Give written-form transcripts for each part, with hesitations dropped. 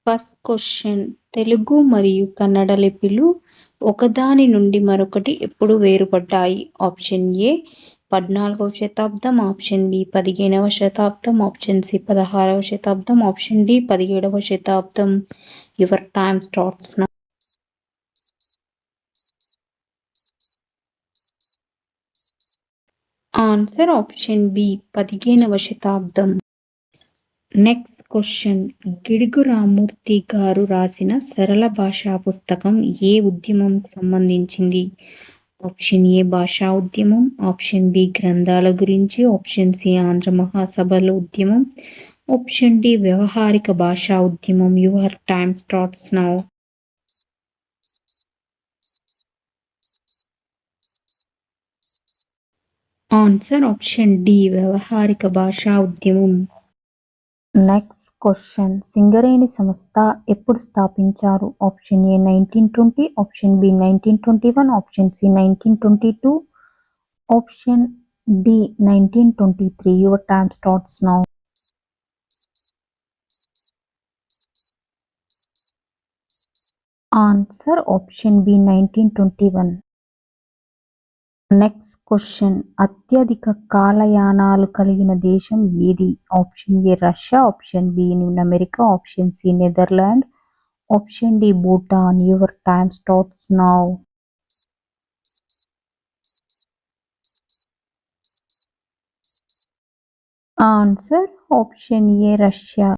First question Telugu మరియు కన్నడ లిపిలు ఒకదాని నుండి మరొకటి ఎప్పుడు వేరుపడ్డాయి? ఆప్షన్ ఏ 14వ శతాబ్దం, ఆప్షన్ బి 15వ శతాబ్దం, ఆప్షన్ సి 16వ శతాబ్దం, ఆప్షన్ డి 17వ శతాబ్దం. Your time starts now. Answer option B 15వ శతాబ్దం. నెక్స్ట్ క్వశ్చన్ గిడుగు రామ్మూర్తి గారు రాసిన సరళ భాషా పుస్తకం ఏ ఉద్యమంకు సంబంధించింది? ఆప్షన్ ఏ భాషా ఉద్యమం, ఆప్షన్ బి గ్రంథాల గురించి, ఆప్షన్ సి ఆంధ్ర మహాసభల ఉద్యమం, ఆప్షన్ డి వ్యవహారిక భాషా ఉద్యమం. Your time starts now. Answer option D వ్యవహారిక భాషా ఉద్యమం. నెక్స్ట్ క్వశ్చన్ సింగరేణి సంస్థ ఎప్పుడు స్థాపించారు? Option A 1920, option B 1921, option C 1922, option D 1923. Your time starts now. Answer option B 1921. Next question అత్యధిక కాలయానాలు కలిగిన దేశం ఏది? Option A Russia, option B America, option C Netherland, option D Bhutan. Your time starts now. Answer option A Russia.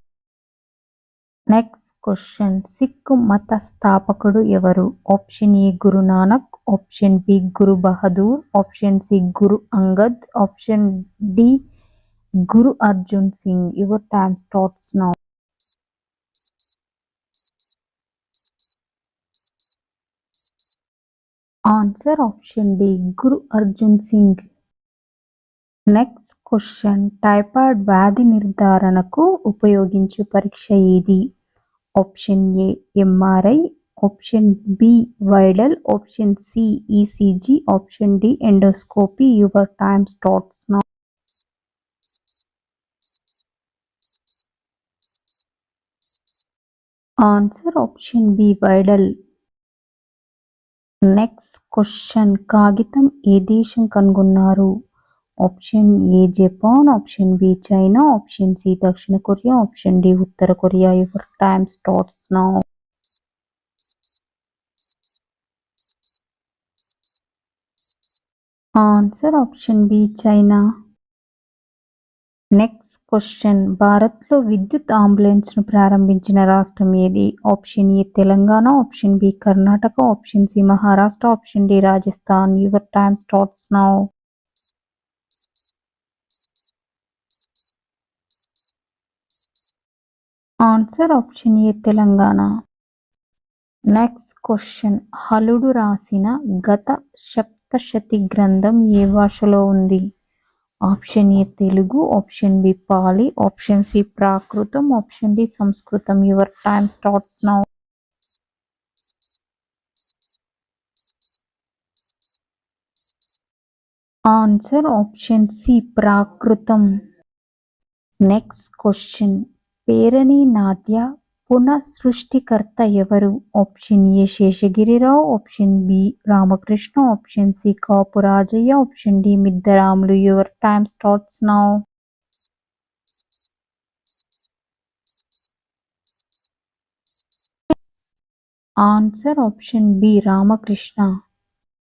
Next question sick మత స్థాపకుడు ఎవరు? Option A Guru Nanak, option B Guru Bahadur, option C Guru Angad, option D Guru Arjun Singh. Your time starts now. Answer option D Guru Arjun Singh. Next question typhoid వ్యాధి నిర్ధారణకు ఉపయోగించే పరీక్ష ఏది? Option A MRI, option B Widal, option C ECG, option D endoscopy. Your time starts now. Answer option B Widal. Next question కాగితం ఏ దేశం కనుగొన్నారు? Option A Japan, option B China, option C దక్షిణ కొరియా, ఆప్షన్ డి ఉత్తర Korea. Your time starts now. Answer option B China. Next question భారత్లో విద్యుత్ అంబులెన్స్ను ప్రారంభించిన రాష్ట్రం ఏది? Option A Telangana, option B Karnataka, option C Maharashtra, option D Rajasthan. Your time starts now. Answer option A Telangana. Next question హలుడు రాసిన గత సప్తశతి గ్రంథం ఏ భాషలో ఉంది? Option A Telugu, option B Pali, option C ప్రాకృతం, ఆప్షన్ డి సంస్కృతం. Your time starts now. Answer option C ప్రాకృతం. Next question Perini నాట్య పునఃసృష్టికర్త ఎవరు? Option A Seshagiri Rao, option B Ramakrishna, option C Kapu Rajaiah, option D Middaramulu. Your time starts now. Answer option B Ramakrishna.